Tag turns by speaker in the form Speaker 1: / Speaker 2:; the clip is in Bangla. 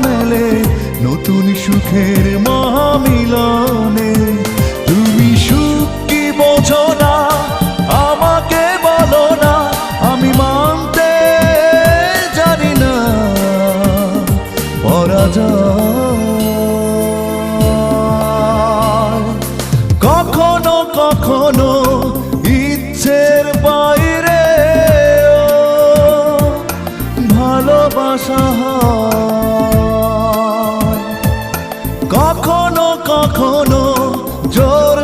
Speaker 1: মেলে নতুন সুখের মহামিলনে। তুমি সুখ কি বোঝো না, আমাকে বলো না, আমি মানতে জানি না পরাজয়। কখনো কখনো ইচ্ছের বাইরে ভালোবাসা হয়, কখনো কখনো জোর